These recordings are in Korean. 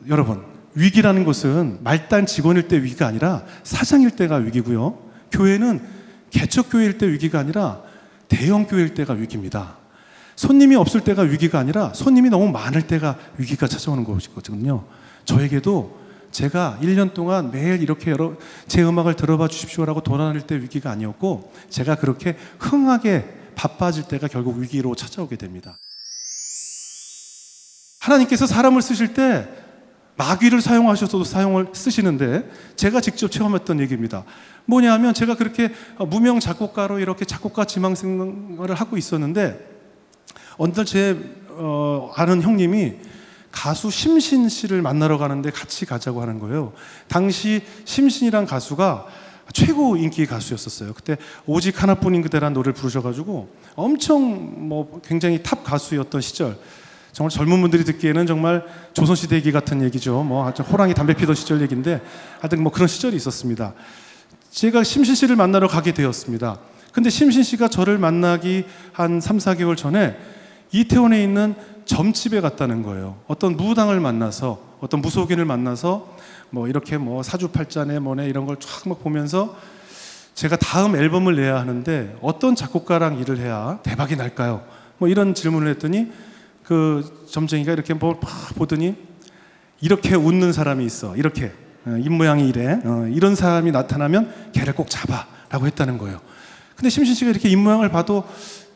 여러분, 위기라는 것은 말단 직원일 때 위기가 아니라 사장일 때가 위기고요. 교회는 개척교회일 때 위기가 아니라 대형교회일 때가 위기입니다. 손님이 없을 때가 위기가 아니라 손님이 너무 많을 때가 위기가 찾아오는 것이거든요. 저에게도 제가 1년 동안 매일 이렇게 제 음악을 들어봐 주십시오라고 돌아다닐 때 위기가 아니었고, 제가 그렇게 흥하게 바빠질 때가 결국 위기로 찾아오게 됩니다. 하나님께서 사람을 쓰실 때 마귀를 사용하셔서도 쓰시는데, 제가 직접 체험했던 얘기입니다. 뭐냐면, 제가 그렇게 무명 작곡가로 이렇게 작곡가 지망 생활을 하고 있었는데, 어느 날 제 아는 형님이 가수 심신 씨를 만나러 가는데 같이 가자고 하는 거예요. 당시 심신이란 가수가 최고 인기 가수였었어요. 그때 오직 하나뿐인 그대란 노래를 부르셔가지고 엄청 굉장히 탑 가수였던 시절, 정말 젊은 분들이 듣기에는 정말 조선시대 얘기 같은 얘기죠. 아주 호랑이 담배 피던 시절 얘기인데, 하여튼 그런 시절이 있었습니다. 제가 심신 씨를 만나러 가게 되었습니다. 근데 심신 씨가 저를 만나기 한 3, 4개월 전에 이태원에 있는 점집에 갔다는 거예요. 어떤 무당을 만나서, 어떤 무속인을 만나서 이렇게 사주팔자네 뭐네 이런 걸 쫙 보면서, 제가 다음 앨범을 내야 하는데 어떤 작곡가랑 일을 해야 대박이 날까요? 이런 질문을 했더니 그 점쟁이가 이렇게 보더니, 이렇게 웃는 사람이 있어. 이렇게 입모양이 이래. 이런 사람이 나타나면 걔를 꼭 잡아 라고 했다는 거예요. 근데 심신 씨가 이렇게 입모양을 봐도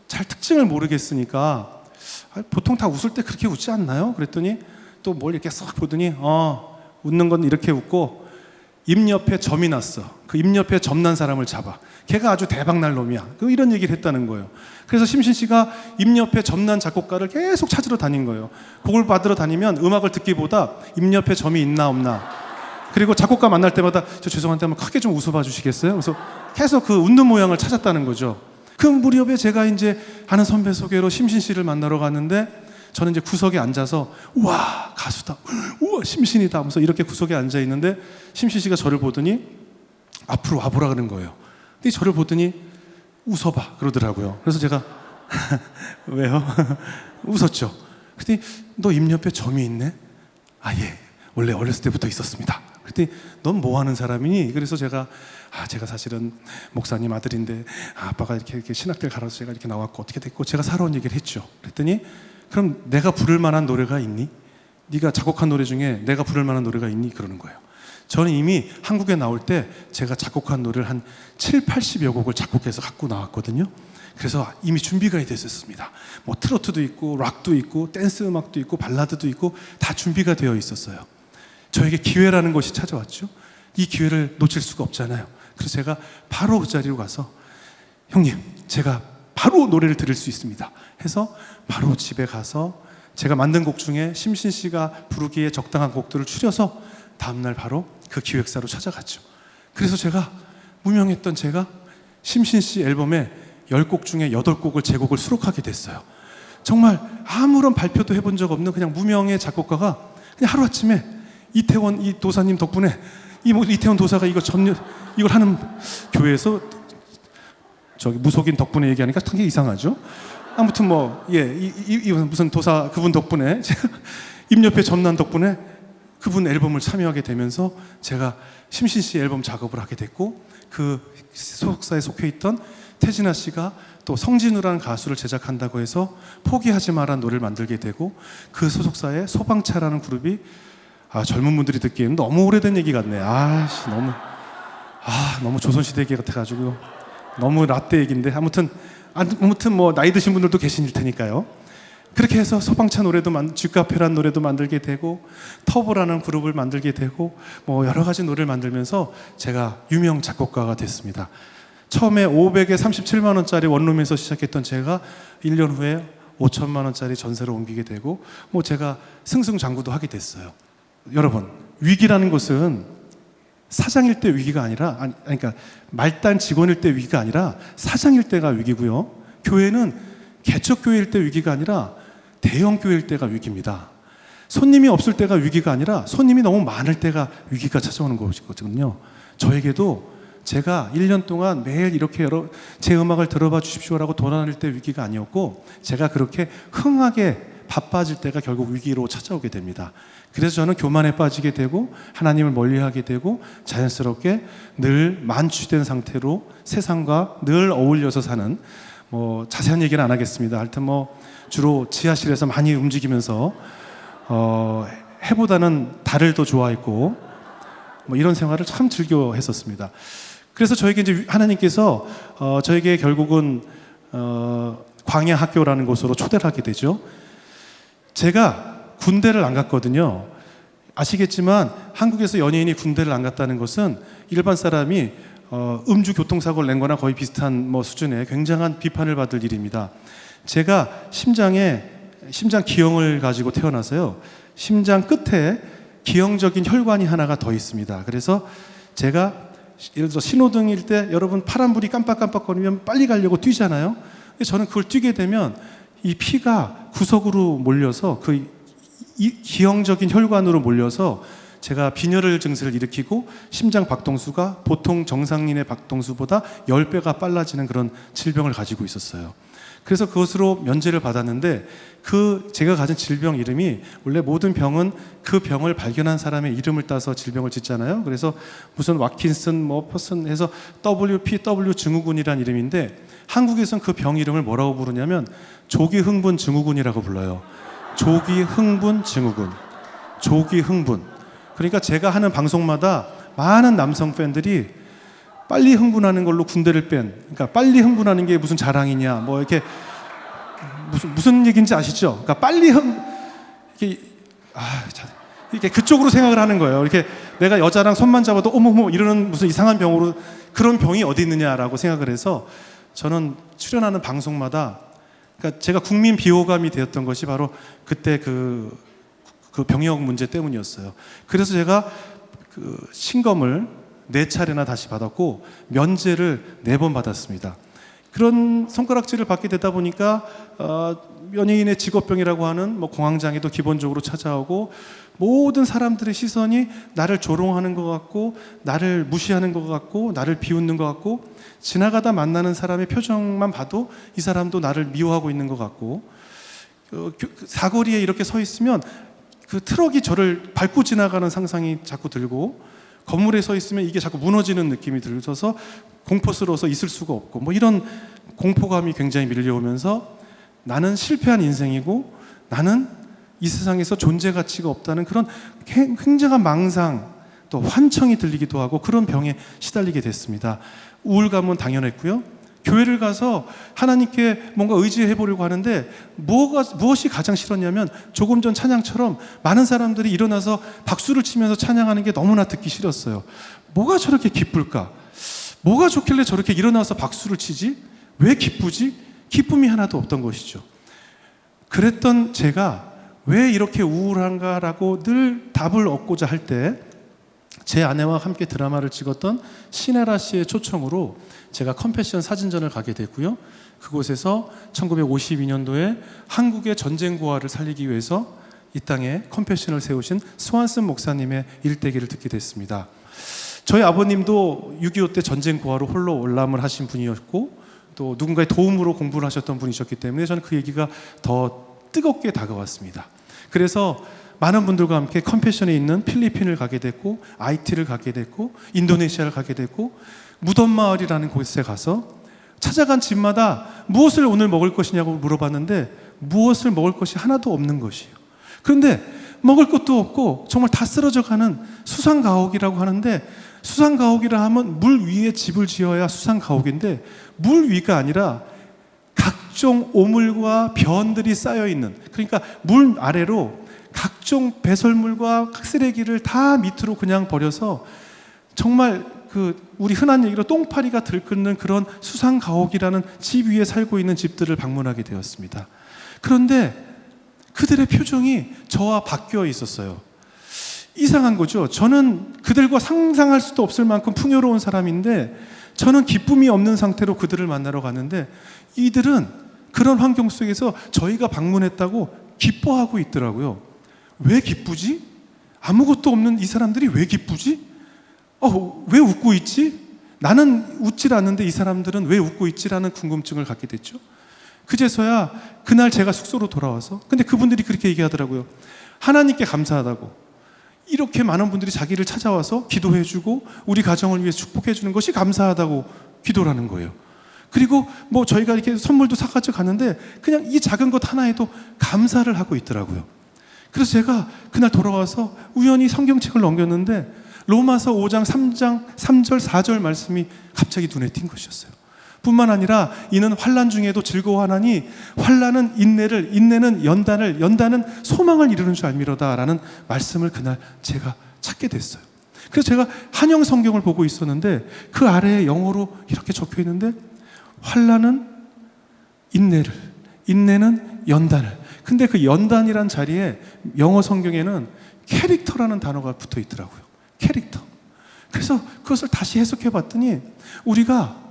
잘 특징을 모르겠으니까, 보통 다 웃을 때 그렇게 웃지 않나요? 그랬더니 또 뭘 이렇게 싹 보더니 웃는 건 이렇게 웃고 입 옆에 점이 났어. 그 입 옆에 점난 사람을 잡아. 걔가 아주 대박날 놈이야. 이런 얘기를 했다는 거예요. 그래서 심신 씨가 입 옆에 점난 작곡가를 계속 찾으러 다닌 거예요. 곡을 받으러 다니면 음악을 듣기보다 입 옆에 점이 있나 없나, 그리고 작곡가 만날 때마다 저 죄송한데 한번 크게 좀 웃어봐 주시겠어요? 그래서 계속 그 웃는 모양을 찾았다는 거죠. 그 무렵에 제가 이제 아는 선배 소개로 심신 씨를 만나러 갔는데, 저는 이제 구석에 앉아서 우와 가수다, 우와 심신이다 하면서 이렇게 구석에 앉아 있는데, 심신 씨가 저를 보더니 앞으로 와보라 그러는 거예요. 근데 저를 보더니 웃어봐 그러더라고요. 그래서 제가 왜요? 웃었죠. 그랬더니 너 입 옆에 점이 있네? 아 예, 원래 어렸을 때부터 있었습니다. 그랬더니 넌 뭐 하는 사람이니? 그래서 제가 사실은 목사님 아들인데 아빠가 이렇게 신학대를 갈아서 제가 이렇게 나왔고 어떻게 됐고 제가 살아온 얘기를 했죠. 그랬더니 그럼 내가 부를 만한 노래가 있니? 네가 작곡한 노래 중에 내가 부를 만한 노래가 있니? 그러는 거예요. 저는 이미 한국에 나올 때 제가 작곡한 노래를 한 7, 80여 곡을 작곡해서 갖고 나왔거든요. 그래서 이미 준비가 됐었습니다. 트로트도 있고 락도 있고 댄스 음악도 있고 발라드도 있고 다 준비가 되어 있었어요. 저에게 기회라는 것이 찾아왔죠. 이 기회를 놓칠 수가 없잖아요. 그래서 제가 바로 그 자리로 가서 형님, 제가 바로 노래를 들을 수 있습니다 해서 바로 집에 가서 제가 만든 곡 중에 심신 씨가 부르기에 적당한 곡들을 추려서 다음날 바로 그 기획사로 찾아갔죠. 그래서 제가 무명했던 제가 심신 씨 앨범에 10곡 중에 8곡을 제 곡을 수록하게 됐어요. 정말 아무런 발표도 해본 적 없는 그냥 무명의 작곡가가 그냥 하루아침에 이태원 이 도사님 덕분에 이태원 도사가 이걸 하는 교회에서 저기 무속인 덕분에 얘기하니까 되게 이상하죠. 아무튼 무슨 도사 그분 덕분에 제가 입 옆에 점난 덕분에 그분 앨범을 참여하게 되면서 제가 심신 씨 앨범 작업을 하게 됐고, 그 소속사에 속해 있던 태진아 씨가 또 성진우라는 가수를 제작한다고 해서 포기하지 마라는 노래를 만들게 되고, 그 소속사에 소방차라는 그룹이 젊은 분들이 듣기에는 너무 오래된 얘기 같네. 너무 조선시대 얘기 같아가지고 너무 라떼 얘기인데 아무튼 나이 드신 분들도 계실 테니까요. 그렇게 해서 소방차 노래도 쥐카페라는 노래도 만들게 되고 터보라는 그룹을 만들게 되고 여러 가지 노래를 만들면서 제가 유명 작곡가가 됐습니다. 처음에 500에 37만 원짜리 원룸에서 시작했던 제가 1년 후에 5천만 원짜리 전세로 옮기게 되고 제가 승승장구도 하게 됐어요. 여러분, 위기라는 것은 사장일 때 위기가 아니라 그러니까 말단 직원일 때 위기가 아니라 사장일 때가 위기고요. 교회는 개척교회일 때 위기가 아니라 대형교회일 때가 위기입니다. 손님이 없을 때가 위기가 아니라 손님이 너무 많을 때가 위기가 찾아오는 것이거든요. 저에게도 제가 1년 동안 매일 이렇게 제 음악을 들어봐 주십시오라고 돌아다닐 때 위기가 아니었고, 제가 그렇게 흥하게 바빠질 때가 결국 위기로 찾아오게 됩니다. 그래서 저는 교만에 빠지게 되고 하나님을 멀리하게 되고 자연스럽게 늘 만취된 상태로 세상과 늘 어울려서 사는, 뭐 자세한 얘기는 안 하겠습니다. 하여튼 뭐 주로 지하실에서 많이 움직이면서 해보다는 달을 더 좋아했고 뭐 이런 생활을 참 즐겨 했었습니다. 그래서 저에게 이제 하나님께서 저에게 결국은 광야 학교라는 곳으로 초대를 하게 되죠. 제가 군대를 안 갔거든요. 아시겠지만 한국에서 연예인이 군대를 안 갔다는 것은 일반 사람이 음주 교통사고를 낸 거나 거의 비슷한 뭐 수준의 굉장한 비판을 받을 일입니다. 제가 심장 기형을 가지고 태어나서요, 심장 끝에 기형적인 혈관이 하나가 더 있습니다. 그래서 제가 예를 들어서 신호등일 때 여러분 파란불이 깜빡깜빡거리면 빨리 가려고 뛰잖아요. 근데 저는 그걸 뛰게 되면 이 피가 구석으로 몰려서 이 기형적인 혈관으로 몰려서 제가 빈혈을 증세를 일으키고 심장 박동수가 보통 정상인의 박동수보다 10배가 빨라지는 그런 질병을 가지고 있었어요. 그래서 그것으로 면제를 받았는데 제가 가진 질병 이름이, 원래 모든 병은 그 병을 발견한 사람의 이름을 따서 질병을 짓잖아요. 그래서 무슨 와킨슨 뭐 퍼슨 해서 WPW 증후군이란 이름인데 한국에선 그 병 이름을 뭐라고 부르냐면 조기 흥분 증후군이라고 불러요. 조기 흥분 증후군. 조기 흥분. 그러니까 제가 하는 방송마다 많은 남성 팬들이 빨리 흥분하는 걸로 군대를 뺀, 그러니까 빨리 흥분하는 게 무슨 자랑이냐, 뭐 이렇게 무슨 얘기인지 아시죠? 그러니까 빨리 이렇게 그쪽으로 생각을 하는 거예요. 이렇게 내가 여자랑 손만 잡아도 어머머 이러는 무슨 이상한 병으로, 그런 병이 어디 있느냐라고 생각을 해서 저는 출연하는 방송마다, 그러니까 제가 국민 비호감이 되었던 것이 바로 그때 그 병역 문제 때문이었어요. 그래서 제가 신검을 4차례나 다시 받았고 면제를 4번 받았습니다. 그런 손가락질을 받게 되다 보니까 연예인의 직업병이라고 하는 뭐 공황장애도 기본적으로 찾아오고, 모든 사람들의 시선이 나를 조롱하는 것 같고, 나를 무시하는 것 같고, 나를 비웃는 것 같고, 지나가다 만나는 사람의 표정만 봐도 이 사람도 나를 미워하고 있는 것 같고, 사거리에 이렇게 서 있으면 그 트럭이 저를 밟고 지나가는 상상이 자꾸 들고, 건물에 서 있으면 이게 자꾸 무너지는 느낌이 들어서 공포스러워서 있을 수가 없고, 뭐 이런 공포감이 굉장히 밀려오면서 나는 실패한 인생이고 나는 이 세상에서 존재 가치가 없다는 그런 굉장한 망상, 또 환청이 들리기도 하고 그런 병에 시달리게 됐습니다. 우울감은 당연했고요. 교회를 가서 하나님께 뭔가 의지해 보려고 하는데 무엇이 가장 싫었냐면, 조금 전 찬양처럼 많은 사람들이 일어나서 박수를 치면서 찬양하는 게 너무나 듣기 싫었어요. 뭐가 저렇게 기쁠까? 뭐가 좋길래 저렇게 일어나서 박수를 치지? 왜 기쁘지? 기쁨이 하나도 없던 것이죠. 그랬던 제가 왜 이렇게 우울한가라고 늘 답을 얻고자 할 때, 제 아내와 함께 드라마를 찍었던 신혜라 씨의 초청으로 제가 컴패션 사진전을 가게 됐고요. 그곳에서 1952년도에 한국의 전쟁 고아를 살리기 위해서 이 땅에 컴패션을 세우신 스완슨 목사님의 일대기를 듣게 됐습니다. 저희 아버님도 6.25 때 전쟁 고아로 홀로 올람을 하신 분이었고, 또 누군가의 도움으로 공부를 하셨던 분이셨기 때문에 저는 그 얘기가 더 뜨겁게 다가왔습니다. 그래서 많은 분들과 함께 컴패션에 있는 필리핀을 가게 됐고, 아이티를 가게 됐고, 인도네시아를 가게 됐고, 무덤마을이라는 곳에 가서 찾아간 집마다 무엇을 오늘 먹을 것이냐고 물어봤는데 무엇을 먹을 것이 하나도 없는 것이에요. 그런데 먹을 것도 없고 정말 다 쓰러져가는 수상가옥이라고 하는데, 수상가옥이라 하면 물 위에 집을 지어야 수상가옥인데 물 위가 아니라 각종 오물과 변들이 쌓여있는, 그러니까 물 아래로 각종 배설물과 쓰레기를 다 밑으로 그냥 버려서 정말 우리 흔한 얘기로 똥파리가 들끓는 그런 수상가옥이라는 집 위에 살고 있는 집들을 방문하게 되었습니다. 그런데 그들의 표정이 저와 바뀌어 있었어요. 이상한 거죠. 저는 그들과 상상할 수도 없을 만큼 풍요로운 사람인데 저는 기쁨이 없는 상태로 그들을 만나러 갔는데, 이들은 그런 환경 속에서 저희가 방문했다고 기뻐하고 있더라고요. 왜 기쁘지? 아무것도 없는 이 사람들이 왜 기쁘지? 왜 웃고 있지? 나는 웃질 않는데 이 사람들은 왜 웃고 있지라는 궁금증을 갖게 됐죠. 그제서야 그날 제가 숙소로 돌아와서, 근데 그분들이 그렇게 얘기하더라고요. 하나님께 감사하다고. 이렇게 많은 분들이 자기를 찾아와서 기도해주고 우리 가정을 위해서 축복해주는 것이 감사하다고 기도라는 거예요. 그리고 뭐 저희가 이렇게 선물도 사가지고 갔는데 그냥 이 작은 것 하나에도 감사를 하고 있더라고요. 그래서 제가 그날 돌아와서 우연히 성경책을 넘겼는데 로마서 5장 3절 4절 말씀이 갑자기 눈에 띈 것이었어요. 뿐만 아니라 이는 환난 중에도 즐거워하나니 환난은 인내를, 인내는 연단을, 연단은 소망을 이루는 줄 알미로다라는 말씀을 그날 제가 찾게 됐어요. 그래서 제가 한영 성경을 보고 있었는데 그 아래에 영어로 이렇게 적혀 있는데 환난은 인내를, 인내는 연단을. 근데 그 연단이란 자리에 영어 성경에는 캐릭터라는 단어가 붙어 있더라고요. 캐릭터. 그래서 그것을 다시 해석해 봤더니 우리가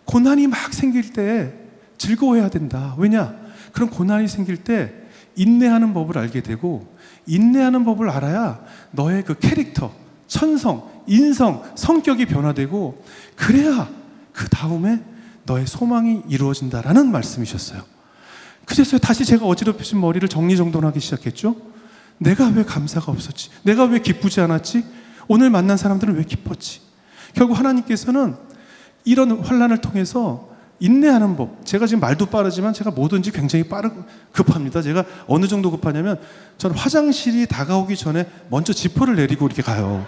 고난이 막 생길 때 즐거워해야 된다. 왜냐? 그런 고난이 생길 때 인내하는 법을 알게 되고 인내하는 법을 알아야 너의 그 캐릭터, 천성, 인성, 성격이 변화되고 그래야 그 다음에 너의 소망이 이루어진다라는 말씀이셨어요. 그래서 다시 제가 어지럽혀진 머리를 정리정돈하기 시작했죠. 내가 왜 감사가 없었지? 내가 왜 기쁘지 않았지? 오늘 만난 사람들은 왜 기뻤지? 결국 하나님께서는 이런 환난을 통해서 인내하는 법. 제가 지금 말도 빠르지만 제가 뭐든지 굉장히 급합니다. 제가 어느 정도 급하냐면 저는 화장실이 다가오기 전에 먼저 지퍼를 내리고 이렇게 가요.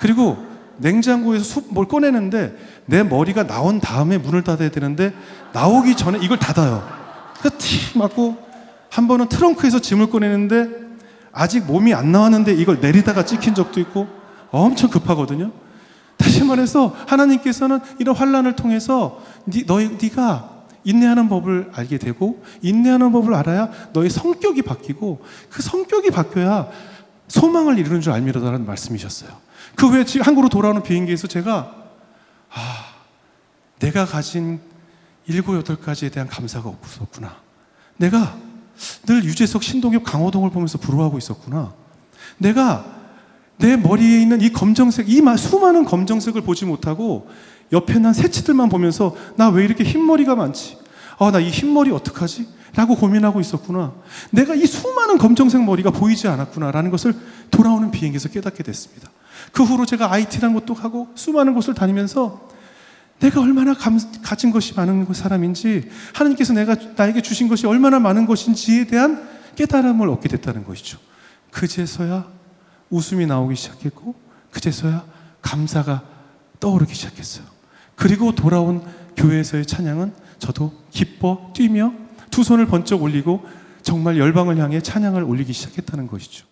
그리고 냉장고에서 뭘 꺼내는데 내 머리가 나온 다음에 문을 닫아야 되는데 나오기 전에 이걸 닫아요. 그래서 티 맞고 한 번은 트렁크에서 짐을 꺼내는데 아직 몸이 안 나왔는데 이걸 내리다가 찍힌 적도 있고 엄청 급하거든요. 다시 말해서 하나님께서는 이런 환난을 통해서 네가 인내하는 법을 알게 되고 인내하는 법을 알아야 너의 성격이 바뀌고 그 성격이 바뀌어야 소망을 이루는 줄 알미로다라는 말씀이셨어요. 그 후에 한국으로 돌아오는 비행기에서 제가 내가 가진 7, 8가지에 대한 감사가 없었구나. 내가 늘 유재석, 신동엽, 강호동을 보면서 부러워하고 있었구나. 내가 내 머리에 있는 이 검정색, 이 수많은 검정색을 보지 못하고 옆에 난 새치들만 보면서 나 왜 이렇게 흰머리가 많지? 나 이 흰머리 어떡하지? 라고 고민하고 있었구나. 내가 이 수많은 검정색 머리가 보이지 않았구나 라는 것을 돌아오는 비행기에서 깨닫게 됐습니다. 그 후로 제가 IT라는 것도 하고 수많은 곳을 다니면서 내가 얼마나 가진 것이 많은 사람인지 하나님께서 나에게 주신 것이 얼마나 많은 것인지에 대한 깨달음을 얻게 됐다는 것이죠. 그제서야 웃음이 나오기 시작했고 그제서야 감사가 떠오르기 시작했어요. 그리고 돌아온 교회에서의 찬양은 저도 기뻐 뛰며 두 손을 번쩍 올리고 정말 열방을 향해 찬양을 올리기 시작했다는 것이죠.